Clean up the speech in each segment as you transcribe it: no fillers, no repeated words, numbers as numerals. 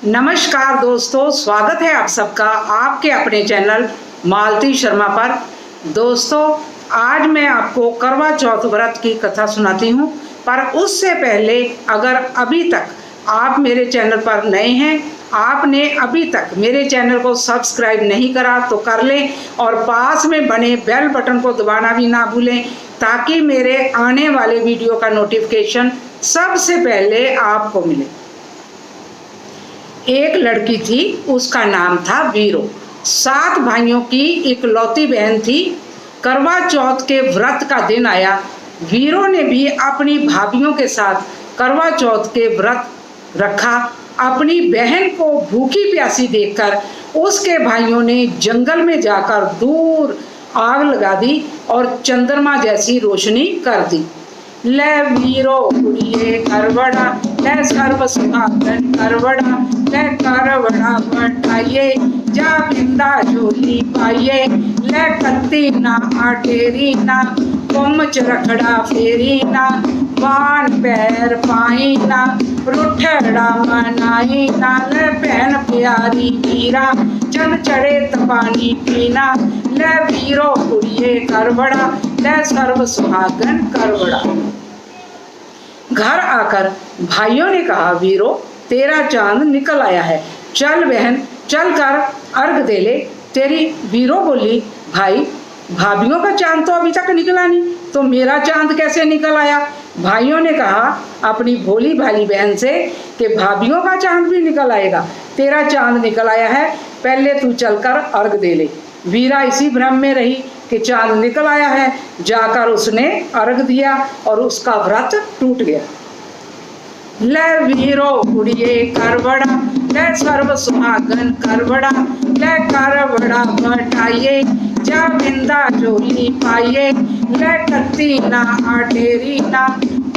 नमस्कार दोस्तों, स्वागत है आप सबका आपके अपने चैनल मालती शर्मा पर। दोस्तों, आज मैं आपको करवा चौथ व्रत की कथा सुनाती हूँ, पर उससे पहले अगर अभी तक आप मेरे चैनल पर नए हैं, आपने अभी तक मेरे चैनल को सब्सक्राइब नहीं करा तो कर लें और पास में बने बेल बटन को दबाना भी ना भूलें, ताकि मेरे आने वाले वीडियो का नोटिफिकेशन सबसे पहले आपको मिले। एक लड़की थी, उसका नाम था वीरो। 7 भाइयों की इकलौती बहन थी। करवा चौथ के व्रत का दिन आया। वीरो ने भी अपनी भाभीियों के साथ करवा चौथ के व्रत रखा। अपनी बहन को भूखी प्यासी देखकर उसके भाइयों ने जंगल में जाकर दूर आग लगा दी और चंद्रमा जैसी रोशनी कर दी। ले वीरो कुड़िए करवड़ा, ले सर्व सुहागन करवड़ा, ले करवड़ा बटाइए, जा बिंदा झोली पाइए, ले कत्ती ना आटेरी ना, कोमच रखड़ा फेरी ना, बाण पैर पाई ना, रुठड़ा मनाई ना, ले बहन प्यारी वीरा, जन चढ़े तपानी पीना, ले वीरो कुड़िए करवड़ा, ले सर्व सुहागन करवड़ा। घर आकर भाइयों ने कहा, वीरो तेरा चांद निकल आया है, चल बहन चल कर अर्घ दे ले। तेरी वीरो बोली, भाई भाभीियों का चांद तो अभी तक निकला नहीं, तो मेरा चांद कैसे निकल आया। भाइयों ने कहा अपनी भोली भाली बहन से कि भाभीियों का चांद भी निकल आएगा, तेरा चांद निकल आया है, पहले तू चलकर अर्घ दे ले। वीरा इसी भ्रम में रही कि चांद निकल आया है। जाकर उसने अर्घ दिया और उसका व्रत टूट गया। ले वीरो कुड़िए करवड़ा, ले सर्व सुहागन करवड़ा, ले करवड़ा बटाइए, जा बिंदा झोली पाइए, ले कत्ती ना आटेरी ना,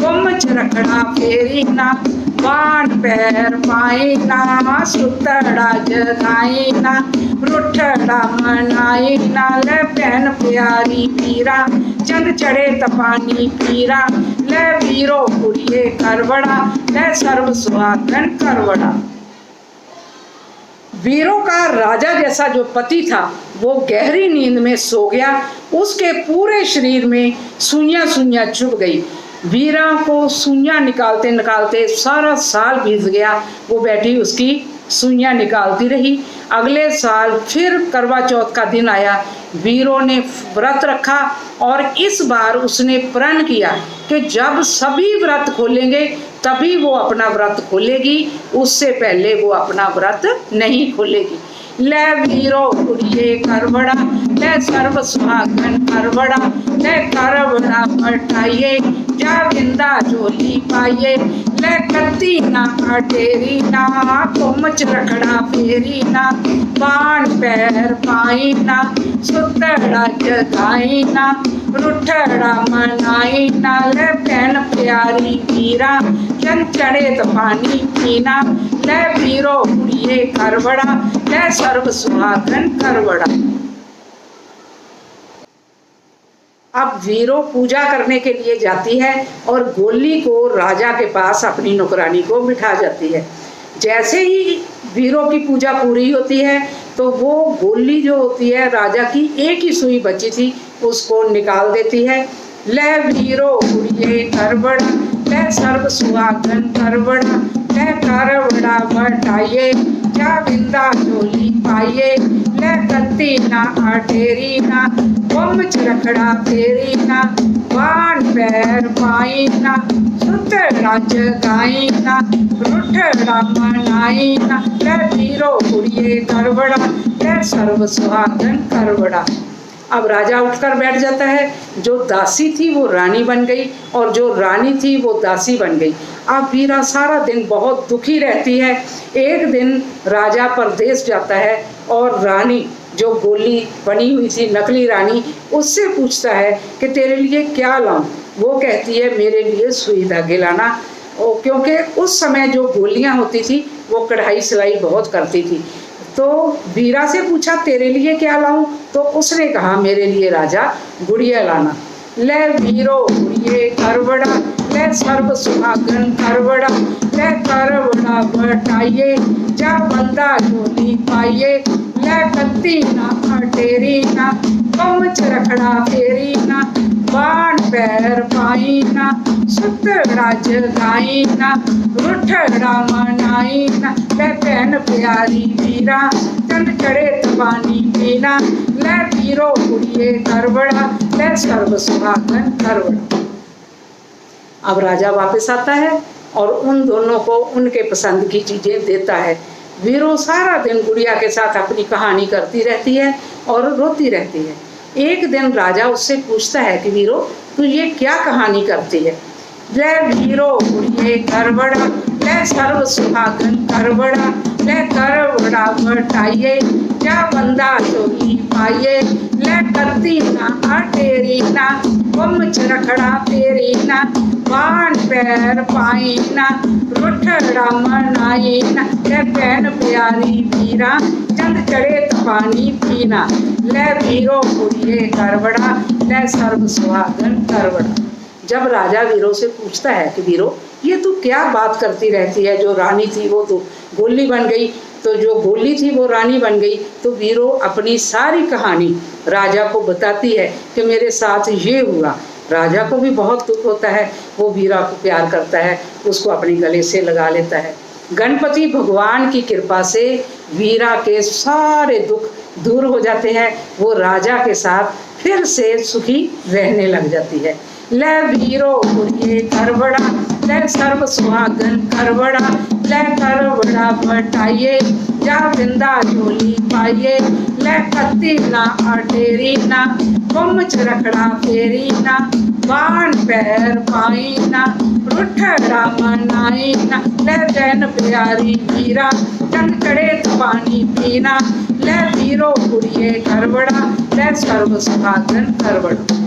कोमच रखड़ा फेरी ना, बाण पैर पाई ना, सुतड़ा जगाई ना, रुठड़ा मनाई ना, ले बहन प्यारी वीरा, चंद चढ़े तपानी पीरा, ले वीरो कुड़िए करवड़ा, ले सर्व सुहागन करवड़ा। वीरों का राजा जैसा जो पति था वो गहरी नींद में सो गया। उसके पूरे शरीर में सुइयां सुइयां चुभ गई। वीरा को सुइयां निकालते निकालते सारा साल बीत गया। वो बैठी उसकी सुइयां निकालती रही। अगले साल फिर करवा चौथ का दिन आया। वीरों ने व्रत रखा और इस बार उसने प्रण किया कि जब सभी व्रत खोलेंगे तभी वो अपना व्रत खोलेगी, उससे पहले वो अपना व्रत नहीं खोलेगी। ले वीरो कुड़िए करवड़ा, ले सर्व सुहागन करवड़ा, ले करवड़ा बटाइए, जा बिंदा झोली पाइए, ले कत्ती ना आटेरी ना, कोमच रखड़ा फेरी ना, बाण पैर पाई ना, सुतड़ा जगाई ना, रुठड़ा मनाई ना, ले बहन प्यारी वीरा, जन चढ़े तपानी पीना, ले वीरो कुड़िए करवड़ा, ले सर्व सुहागन करवड़ा। अब वीरो पूजा करने के लिए जाती है और गोली को राजा के पास अपनी नौकरानी को बिठा जाती है। जैसे ही वीरो की पूजा पूरी होती है तो वो गोली जो होती है राजा की एक ही सुई बची थी उसको निकाल देती है। ले वीरो कुड़िए करवड़ा, ले सर्व सुहागन करवड़ा, ले करवड़ा बटाइए, जा बिंदा झोली पाइए, ले कत्ती ना आटेरी ना, कोमच रखड़ा फेरी ना, बाण पैर पाई ना, सुतड़ा जगाई ना, रुठड़ा मनाई ना, ले वीरो कुड़िए करवड़ा, ले सर्व सुहागन करवड़ा। अब राजा उठकर बैठ जाता है। जो दासी थी वो रानी बन गई और जो रानी थी वो दासी बन गई। अब वीरा सारा दिन बहुत दुखी रहती है। एक दिन राजा परदेश जाता है और रानी जो गोली बनी हुई थी नकली रानी उससे पूछता है कि तेरे लिए क्या लाऊं। वो कहती है मेरे लिए सुई धागे लाना, क्योंकि उस समय जो गोलियां होती थी वो कढ़ाई सिलाई बहुत करती थी। तो वीरा से पूछा तेरे लिए क्या लाऊं, तो उसने कहा मेरे लिए राजा गुड़िया लाना। ले वीरो कुड़िए करवड़ा, ले सर्व सुहागन करवड़ा, ले करवड़ा बटाइए, जा बंदा झोली पाइए, ले कत्ती ना अटेरी ना, कमच रखड़ा फेरी ना, बाण पैर पाई ना, सुतड़ा जगाई ना, रुठड़ा मनाई ना, ले भैन प्यारी वीरा, चंद चढ़े तबानी पीना, ले वीरो कुड़िए करवड़ा, ले सर्व सुहागन करवड़ा। अब राजा वापस आता है और उन दोनों को उनके पसंद की चीजें देता है। वीरो सारा दिन गुड़िया के साथ अपनी कहानी करती रहती है और रोती रहती है। एक दिन राजा उससे पूछता है कि वीरो, तू ये क्या कहानी करती है? ले वीरो कुड़िए करवड़ा, ले सर्व सुहागन करवड़ा, ले करवड़ा बटाइए, जा बंदा चोली पाइए, ले करती ना अटेरी ना, कमच रखड़ा फेरी ना, बाण पैर पाई ना, रुठड़ा मनाई ना, ले भैन प्यारी वीरा, चंद चढ़े पानी पीना, ले वीरो कुड़िए करवड़ा, ले सर्व सुहागन करवड़ा। जब राजा वीरो से पूछता है कि वीरो, ये तू क्या बात करती रहती है? जो रानी थी वो तो गोली बन गई, तो जो गोली थी वो रानी बन गई। तो वीरो अपनी सारी कहानी राजा को बताती है कि मेरे साथ ये हुआ। राजा को भी बहुत दुख होता है, वो वीरा को प्यार करता है, उसको अपने गले से लगा लेता है। गणपति भगवान की कृपा से वीरा के सारे दुख दूर हो जाते हैं, वो राजा के साथ फिर से सुखी रहने लग जाती है। ले वीरो कुड़िए करवड़ा, ले सर्व सुहागन करवड़ा, ले करवड़ा बटाइए, जा बिंदा झोली पाइए, ले कत्ती ना अटेरी ना, कमच रखड़ा फेरी ना, बाण पैर पाई ना, रुठड़ा मनाई ना, ले भैन प्यारी वीरा, चंद चढ़े पानी पीना, ले वीरो कुड़िए करवड़ा, ले सर्व सुहागन करवड़ा।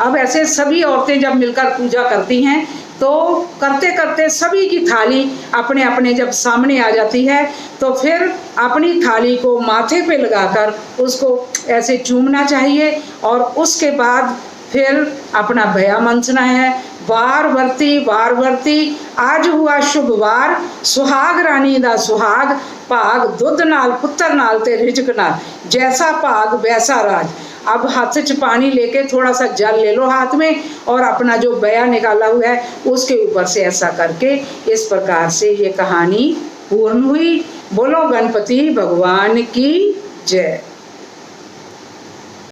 अब ऐसे सभी औरतें जब मिलकर पूजा करती हैं तो करते करते सभी की थाली अपने अपने जब सामने आ जाती है तो फिर अपनी थाली को माथे पे लगाकर उसको ऐसे चूमना चाहिए और उसके बाद फिर अपना भया मंचना है। वार वर्ती आज हुआ शुभ वार, सुहाग रानी दा सुहाग, भाग दुध नाल पुत्र नाल ते रिजक नाल, जैसा भाग वैसा राज। अब हाथ से पानी लेके थोड़ा सा जल ले लो हाथ में और अपना जो बया निकाला हुआ है उसके ऊपर से ऐसा करके इस प्रकार से ये कहानी पूर्ण हुई। बोलो गणपति भगवान की जय।